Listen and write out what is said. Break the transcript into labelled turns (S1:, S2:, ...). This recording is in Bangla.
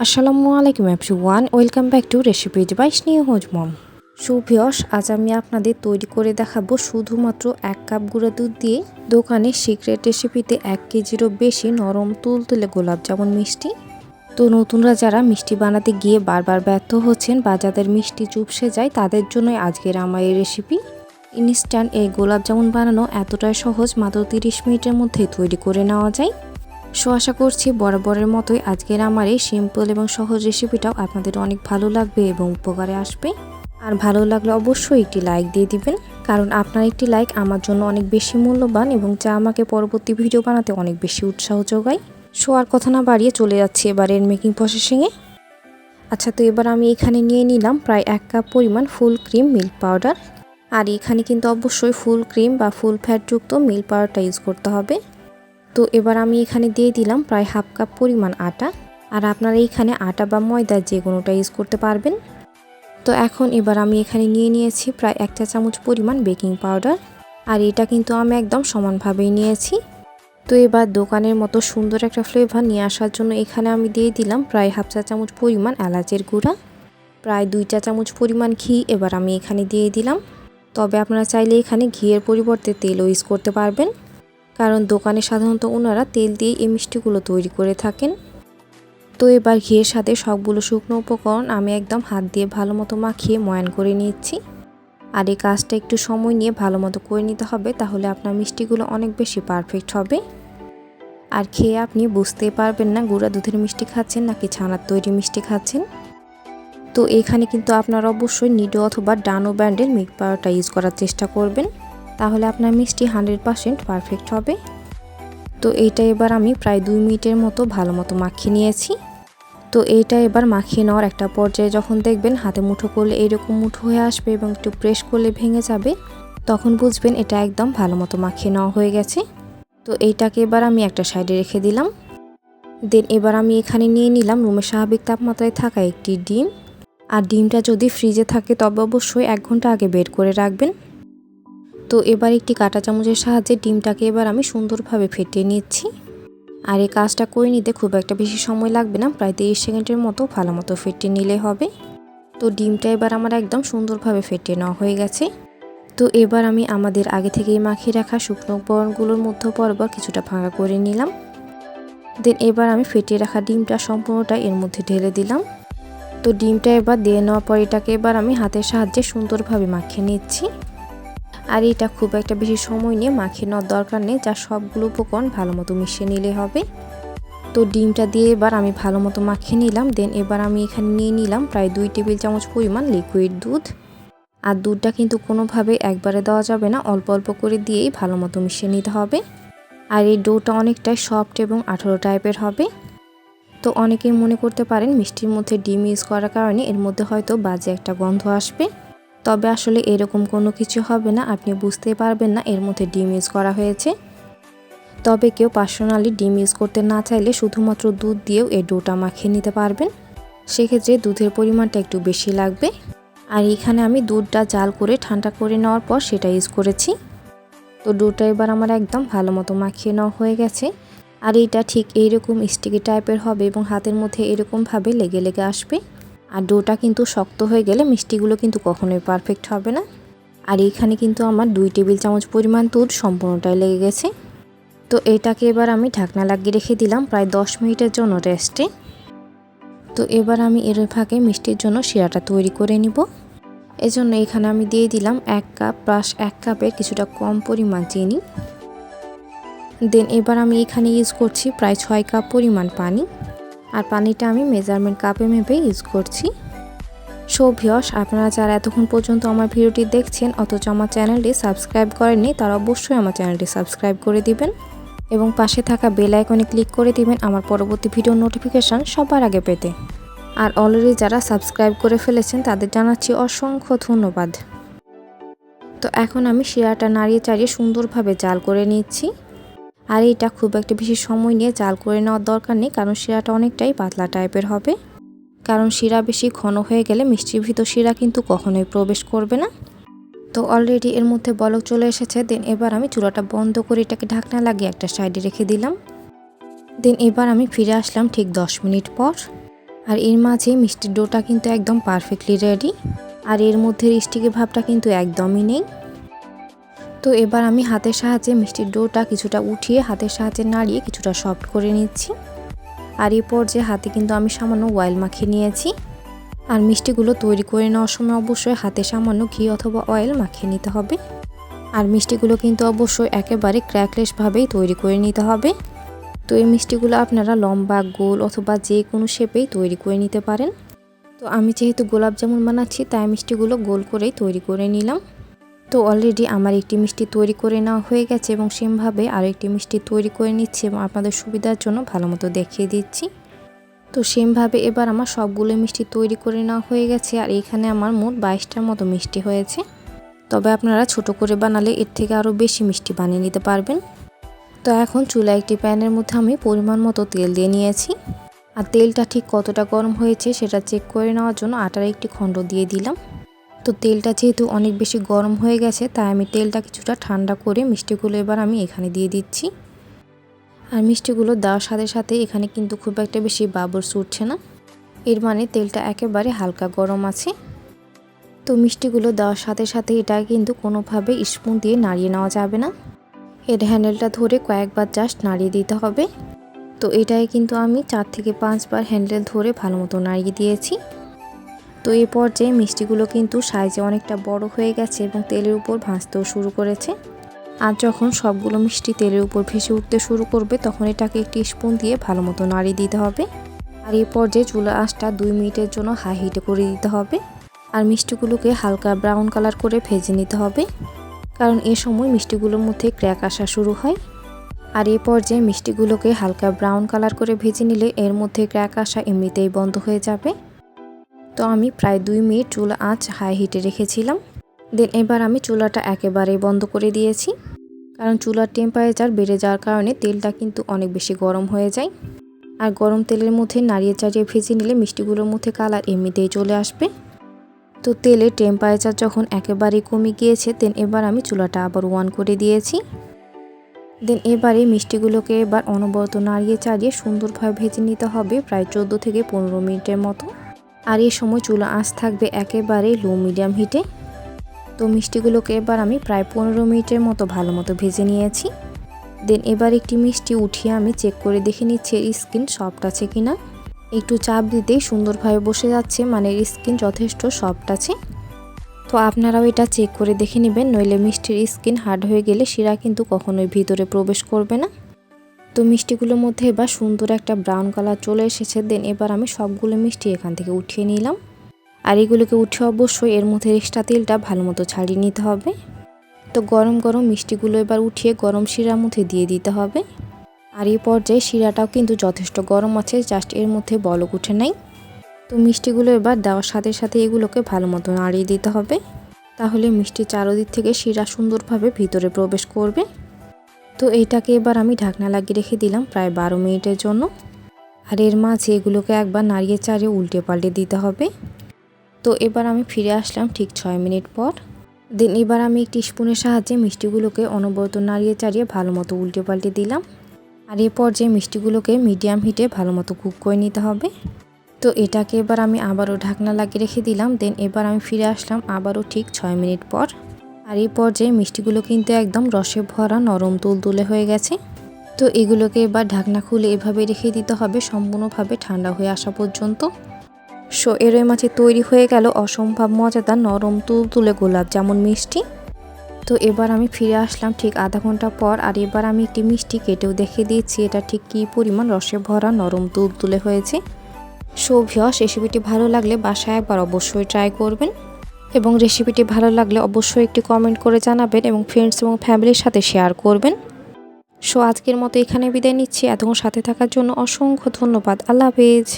S1: আসসালামু আলাইকুম everyone, welcome back to recipes by Snehaj mom. সুপ্রিয়স, আজ আমি আপনাদের তৈরি করে দেখাবো শুধুমাত্র 1 কাপ গুঁড়া দুধ দিয়ে দোকানের সিক্রেট রেসিপিতে 1 কেজিরও বেশি নরম তুলতুলে গোলাপ জামুন মিষ্টি। তো নতুনরা যারা মিষ্টি বানাতে গিয়ে বারবার ব্যর্থ হচ্ছেন বা যাদের মিষ্টি চুপসে যায়, তাদের জন্যই আজকের আমার এই রেসিপি। ইনস্ট্যান্ট এই গোলাপ জামুন বানানো এতটাই সহজ, মাত্র 30 মিনিটের মধ্যেই তৈরি করে নেওয়া যায়। আশা করছি বরাবরের মতোই আজকের আমার এই সিম্পল এবং সহজ রেসিপিটাও আপনাদের অনেক ভালো লাগবে এবং উপকারে আসবে। আর ভালো লাগলে অবশ্যই একটি লাইক দিয়ে দিবেন, কারণ আপনার একটি লাইক আমার জন্য অনেক বেশি মূল্যবান এবং যা আমাকে পরবর্তী ভিডিও বানাতে অনেক বেশি উৎসাহ যোগায়। আর কথা না বাড়িয়ে চলে যাচ্ছি এবার এর মেকিং প্রসেসিংয়ে। আচ্ছা, তো এবার আমি এখানে নিয়ে নিলাম প্রায় 1 কাপ পরিমাণ ফুল ক্রিম মিল্ক পাউডার। আর এখানে কিন্তু অবশ্যই ফুল ক্রিম বা ফুল ফ্যাটযুক্ত মিল্ক পাউডারটা ইউজ করতে হবে। তো এবার আমি এখানে দিয়ে দিলাম প্রায় 1/2 কাপ পরিমাণ আটা। আর আপনারা এইখানে আটা বা ময়দা যে কোনোটা ইউজ করতে পারবেন। তো এখন এবার আমি এখানে নিয়ে নিয়েছি প্রায় 1 চা চামচ পরিমাণ বেকিং পাউডার। আর এটা কিন্তু আমি একদম সমানভাবেই নিয়েছি। তো এবার দোকানের মতো সুন্দর একটা ফ্লেভার নিয়ে আসার জন্য এখানে আমি দিয়ে দিলাম প্রায় 1/2 চা চামচ পরিমাণ এলাচের গুঁড়া, প্রায় 2 চা চামচ পরিমাণ ঘি এবার আমি এখানে দিয়ে দিলাম। তবে আপনারা চাইলে এখানে ঘিয়ের পরিবর্তে তেলও ইউজ করতে পারবেন, কারণ দোকানে সাধারণত ওনারা তেল দিয়ে এই মিষ্টিগুলো তৈরি করে থাকেন। তো এবার ঘিয়ের সাথে সবগুলো শুকনো উপকরণ আমি একদম হাত দিয়ে ভালো মতো মাখিয়ে ময়ান করে নিচ্ছি। আর এই কাজটা একটু সময় নিয়ে ভালো মতো করে নিতে হবে, তাহলে আপনার মিষ্টিগুলো অনেক বেশি পারফেক্ট হবে। আর খেয়ে আপনি বুঝতেই পারবেন না গুঁড়া দুধের মিষ্টি খাচ্ছেন নাকি ছানার তৈরি মিষ্টি খাচ্ছেন। তো এখানে কিন্তু আপনারা অবশ্যই নিডো অথবা ডানো ব্র্যান্ডের মিল্ক পাউডারটা ইউজ করার চেষ্টা করবেন, তাহলে আপনার মিষ্টি 100% পারফেক্ট হবে। তো এইটা এবার আমি প্রায় 2 মিনিটের মতো ভালো মতো মাখিয়ে নিয়েছি। তো এইটা এবার মাখিয়ে নেওয়ার একটা পর্যায়ে যখন দেখবেন হাতে মুঠো করলে এইরকম মুঠো হয়ে আসবে এবং একটু প্রেস করলে ভেঙে যাবে, তখন বুঝবেন এটা একদম ভালো মতো মাখিয়ে নেওয়া হয়ে গেছে। তো এইটাকে এবার আমি একটা সাইডে রেখে দিলাম। দেন এবার আমি এখানে নিয়ে নিলাম রুমের স্বাভাবিক তাপমাত্রায় থাকা একটি ডিম। আর ডিমটা যদি ফ্রিজে থাকে তবে অবশ্যই 1 ঘন্টা আগে বের করে রাখবেন। তো এবার একটি কাঁটা চামচের সাহায্যে ডিমটাকে এবার আমি সুন্দরভাবে ফেটিয়ে নিচ্ছি। আর এই কাজটা করে নিতে খুব একটা বেশি সময় লাগবে না, প্রায় 30 সেকেন্ডের মতো ভালো মতো ফেটিয়ে নিলে হবে। তো ডিমটা এবার আমার একদম সুন্দরভাবে ফেটিয়ে নেওয়া হয়ে গেছে। তো এবার আমি আমাদের আগে থেকেই মাখিয়ে রাখা শুকনো উপকরণগুলোর মধ্যে বরাবর কিছুটা ভাঙা করে নিলাম। দেন এবার আমি ফেটিয়ে রাখা ডিমটা সম্পূর্ণটা এর মধ্যে ঢেলে দিলাম। তো ডিমটা এবার দিয়ে নেওয়ার পর এটাকে এবার আমি হাতের সাহায্যে সুন্দরভাবে মাখিয়ে নিচ্ছি। আর এটা খুব একটা বেশি সময় নিয়ে মাখিয়ে নেওয়ার দরকার নেই, যা সবগুলো উপকরণ ভালো মতো মিশিয়ে নিলে হবে। তো ডিমটা দিয়ে এবার আমি ভালো মতো মাখিয়ে নিলাম। দেন এবার আমি এখানে নিয়ে নিলাম প্রায় 2 টেবিল চামচ পরিমাণ লিকুইড দুধ। আর দুধটা কিন্তু কোনোভাবে একবারে দেওয়া যাবে না, অল্প অল্প করে দিয়েই ভালো মতো মিশিয়ে নিতে হবে। আর এই ডোটা অনেকটাই সফট এবং আঠালো টাইপের হবে। তো অনেকেই মনে করতে পারেন মিষ্টির মধ্যে ডিম ইউজ করার কারণে এর মধ্যে হয়তো বাজে একটা গন্ধ আসবে, তবে আসলে এরকম কোনো কিছু হবে না। আপনি বুঝতেই পারবেন না এর মধ্যে ডিম ইউজ করা হয়েছে। তবে কেউ পার্সোনালি ডিম ইউজ করতে না চাইলে শুধুমাত্র দুধ দিয়েও এই ডোটা মাখিয়ে নিতে পারবেন। সেক্ষেত্রে দুধের পরিমাণটা একটু বেশি লাগবে। আর এখানে আমি দুধটা জাল করে ঠান্ডা করে নেওয়ার পর সেটা ইউজ করেছি। তো ডোটা এবার আমার একদম ভালো মতো মাখিয়ে নেওয়া হয়ে গেছে। আর এইটা ঠিক এইরকম স্টিকি টাইপের হবে এবং হাতের মধ্যে এরকমভাবে লেগে লেগে আসবে। আর ডোটা কিন্তু শক্ত হয়ে গেলে মিষ্টিগুলো কিন্তু কখনোই পারফেক্ট হবে না। আর এইখানে কিন্তু আমার 2 টেবিল চামচ পরিমাণ দুধ সম্পূর্ণটাই লেগে গেছে। তো এটাকে এবার আমি ঢাকনা লাগিয়ে রেখে দিলাম প্রায় 10 মিনিটের জন্য রেস্টে। তো এবার আমি এর ফাঁকে মিষ্টির জন্য শিরাটা তৈরি করে নিব। এজন্য এখানে আমি দিয়ে দিলাম 1 কাপ প্লাস 1 কাপের কিছুটা কম পরিমাণ চিনি। দেন এবার আমি এখানে ইউজ করছি প্রায় 6 কাপ পরিমাণ পানি। আর পানিটা আমি মেজারমেন্ট কাপে মেপে ইউজ করছি। সো ভিউয়ার্স, আপনারা যারা এতক্ষণ পর্যন্ত আমার ভিডিওটি দেখছেন অথচ আমার চ্যানেলটি সাবস্ক্রাইব করেননি, তারা অবশ্যই আমার চ্যানেলটি সাবস্ক্রাইব করে দিবেন এবং পাশে থাকা বেল আইকনে ক্লিক করে দিবেন আমার পরবর্তী ভিডিও নোটিফিকেশান সবার আগে পেতে। আর অলরেডি যারা সাবস্ক্রাইব করে ফেলেছেন তাদের জানাচ্ছি অসংখ্য ধন্যবাদ। তো এখন আমি শিরাটা নাড়িয়ে চাড়িয়ে সুন্দরভাবে জাল করে নিচ্ছি। আর এটা খুব একটা বেশি সময় নিয়ে জাল করে নেওয়ার দরকার নেই, কারণ শিরাটা অনেকটাই পাতলা টাইপের হবে। কারণ শিরা বেশি ঘন হয়ে গেলে মিষ্টির ভিতর শিরা কিন্তু কখনোই প্রবেশ করবে না। তো অলরেডি এর মধ্যে বলক চলে এসেছে। দেন এবার আমি চুলাটা বন্ধ করে এটাকে ঢাকনা লাগিয়ে একটা সাইডে রেখে দিলাম। দেন এবার আমি ফিরে আসলাম ঠিক 10 মিনিট পর। আর এর মাঝে মিষ্টির ডোটা কিন্তু একদম পারফেক্টলি রেডি। আর এর মধ্যে স্টিকি ভাবটা কিন্তু একদমই নেই। তো এবার আমি হাতের সাহায্যে মিষ্টির ডোটা কিছুটা উঠিয়ে হাতের সাহায্যে নাড়িয়ে কিছুটা সফট করে নিচ্ছি। আর এই পর্যায়ে হাতে কিন্তু আমি সামান্য অয়েল মাখিয়ে নিয়েছি। আর মিষ্টিগুলো তৈরি করে নেওয়ার সময় অবশ্যই হাতে সামান্য ঘি অথবা অয়েল মাখিয়ে নিতে হবে। আর মিষ্টিগুলো কিন্তু অবশ্যই একেবারে ক্র্যাকলেসভাবেই তৈরি করে নিতে হবে। তো এই মিষ্টিগুলো আপনারা লম্বা, গোল অথবা যে কোনো শেপেই তৈরি করে নিতে পারেন। তো আমি যেহেতু গোলাপ জামুন বানাচ্ছি তাই মিষ্টিগুলো গোল করেই তৈরি করে নিলাম। তো অলরেডি আমার একটি মিষ্টি তৈরি করে নেওয়া হয়ে গেছে এবং সেমভাবে আরও একটি মিষ্টি তৈরি করে নিচ্ছি এবং আপনাদের সুবিধার জন্য ভালো মতো দেখিয়ে দিচ্ছি। তো সেমভাবে এবার আমার সবগুলো মিষ্টি তৈরি করে নেওয়া হয়ে গেছে। আর এখানে আমার মোট 22টার মতো মিষ্টি হয়েছে। তবে আপনারা ছোট করে বানালে এর থেকে আরও বেশি মিষ্টি বানিয়ে নিতে পারবেন। তো এখন চুলায় একটি প্যানের মধ্যে আমি পরিমাণ মতো তেল দিয়ে নিয়েছি। আর তেলটা ঠিক কতটা গরম হয়েছে সেটা চেক করে নেওয়ার জন্য আটার একটি খণ্ড দিয়ে দিলাম। তো তেলটা যেহেতু অনেক বেশি গরম হয়ে গেছে তাই আমি তেলটা কিছুটা ঠান্ডা করে মিষ্টিগুলো এবার আমি এখানে দিয়ে দিচ্ছি। আর মিষ্টিগুলো দেওয়ার সাথে সাথে এখানে কিন্তু খুব একটা বেশি বাবলস উঠছে না, এর মানে তেলটা একেবারে হালকা গরম আছে। তো মিষ্টিগুলো দেওয়ার সাথে সাথে এটা কিন্তু কোনোভাবে স্পুন দিয়ে নাড়িয়ে নেওয়া যাবে না, এর হ্যান্ডেলটা ধরে কয়েকবার জাস্ট নাড়িয়ে দিতে হবে। তো এটাই কিন্তু আমি 4 থেকে 5 বার হ্যান্ডেল ধরে ভালো মতো নাড়িয়ে দিয়েছি। তো এই পর্যায়ে মিষ্টিগুলো কিন্তু সাইজে অনেকটা বড় হয়ে গেছে এবং তেলের উপর ভাসতেও শুরু করেছে। আর যখন সবগুলো মিষ্টি তেলের উপর ভেসে উঠতে শুরু করবে তখন এটাকে একটি স্পুন দিয়ে ভালো মতো নাড়িয়ে দিতে হবে। আর এই পর্যায়ে চুলা আঁচটা 2 মিনিটের জন্য হাই হিটে করে দিতে হবে। আর মিষ্টিগুলোকে হালকা ব্রাউন কালার করে ভেজে নিতে হবে, কারণ এ সময় মিষ্টিগুলোর মধ্যে ক্র্যাক আসা শুরু হয়। আর এই পর্যায়ে মিষ্টিগুলোকে হালকা ব্রাউন কালার করে ভেজে নিলে এর মধ্যে ক্র্যাক আসা এমনিতেই বন্ধ হয়ে যাবে। তো আমি প্রায় 2 মিনিট চুলা আঁচ হাই হিটে রেখেছিলাম। দেন এবার আমি চুলাটা একেবারেই বন্ধ করে দিয়েছি, কারণ চুলার টেম্পারেচার বেড়ে যাওয়ার কারণে তেলটা কিন্তু অনেক বেশি গরম হয়ে যায়। আর গরম তেলের মধ্যে নাড়িয়ে চাড়িয়ে ভেজে নিলে মিষ্টিগুলোর মধ্যে কালার এমনিতেই চলে আসবে। তো তেলের টেম্পারেচার যখন একেবারেই কমে গিয়েছে দেন এবার আমি চুলাটা আবার অন করে দিয়েছি। দেন এবারে মিষ্টিগুলোকে এবার অনবরত নাড়িয়ে চাড়িয়ে সুন্দরভাবে ভেজে নিতে হবে প্রায় 14 থেকে 15 মিনিটের মতো। আর এই সময় চুলা আঁচ থাকবে একেবারে লো মিডিয়াম হিটে। তো মিষ্টিগুলোকে এবার আমি প্রায় 15 মিনিটের মতো ভালো মতো ভেজে নিয়েছি। দেন এবার একটি মিষ্টি উঠিয়ে আমি চেক করে দেখে নিচ্ছি এর স্কিন সফট আছে কিনা। একটু চাপ দিতেই সুন্দরভাবে বসে যাচ্ছে, মানে এর স্কিন যথেষ্ট সফট আছে। তো আপনারাও এটা চেক করে দেখে নেবেন, নইলে মিষ্টির স্কিন হার্ড হয়ে গেলে শিরা কিন্তু কখনোই ভিতরে প্রবেশ করবে না। তো মিষ্টিগুলোর মধ্যে এবার সুন্দর একটা ব্রাউন কালার চলে এসেছে। দেন এবার আমি সবগুলো মিষ্টি এখান থেকে উঠিয়ে নিলাম। আর এগুলোকে উঠে অবশ্যই এর মধ্যে এক্সট্রা তেলটা ভালো মতো ছাড়িয়ে নিতে হবে। তো গরম গরম মিষ্টিগুলো এবার উঠিয়ে গরম শিরার মধ্যে দিয়ে দিতে হবে। আর এই পর্যায়ে শিরাটাও কিন্তু যথেষ্ট গরম আছে, জাস্ট এর মধ্যে বলক উঠে নাই। তো মিষ্টিগুলো এবার দেওয়ার সাথে সাথে এগুলোকে ভালো মতো নাড়িয়ে দিতে হবে, তাহলে মিষ্টির চারদিক থেকে শিরা সুন্দরভাবে ভিতরে প্রবেশ করবে। তো এইটাকে এবার আমি ঢাকনা লাগিয়ে রেখে দিলাম প্রায় 12 মিনিটের জন্য। আর এর মাঝে এগুলোকে একবার নাড়িয়ে চাড়িয়ে উল্টে পাল্টে দিতে হবে। তো এবার আমি ফিরে আসলাম ঠিক 6 মিনিট পর। দেন এবার আমি একটি স্পুনের সাহায্যে মিষ্টিগুলোকে অনবরত নাড়িয়ে চাড়িয়ে ভালো মতো উল্টে পাল্টে দিলাম। আর এই পর্যায়ে মিষ্টিগুলোকে মিডিয়াম হিটে ভালো মতো কুক করে নিতে হবে। তো এটাকে এবার আমি আবারও ঢাকনা লাগিয়ে রেখে দিলাম। দেন এবার আমি ফিরে আসলাম আবারও ঠিক 6 মিনিট পর। আর এই পর্যায়ে মিষ্টিগুলো কিন্তু একদম রসে ভরা নরম তুলতুলে হয়ে গেছে। তো এগুলোকে এবার ঢাকনা খুলে এভাবে রেখে দিতে হবে সম্পূর্ণভাবে ঠান্ডা হয়ে আসা পর্যন্ত। সো এর মাঝে তৈরি হয়ে গেল অসম্ভব মজাদার নরম তুলতুলে গোলাপ জামুন মিষ্টি। তো এবার আমি ফিরে আসলাম ঠিক আধা ঘন্টা পর। আর এবার আমি একটি মিষ্টি কেটেও দেখে দিয়েছি এটা ঠিক কী পরিমাণ রসে ভরা নরম তুলতুলে হয়েছে। সো ভিউয়ার্স, রেসিপিটি ভালো লাগলে বাসায় একবার অবশ্যই ট্রাই করবেন এবং রেসিপিটি ভালো লাগলে অবশ্যই একটি কমেন্ট করে জানাবেন এবং ফ্রেন্ডস এবং ফ্যামিলির সাথে শেয়ার করবেন। সো আজকের মতো এখানে বিদায় নিচ্ছি। এতক্ষণ সাথে থাকার জন্য অসংখ্য ধন্যবাদ। আল্লাহ হাফেজ।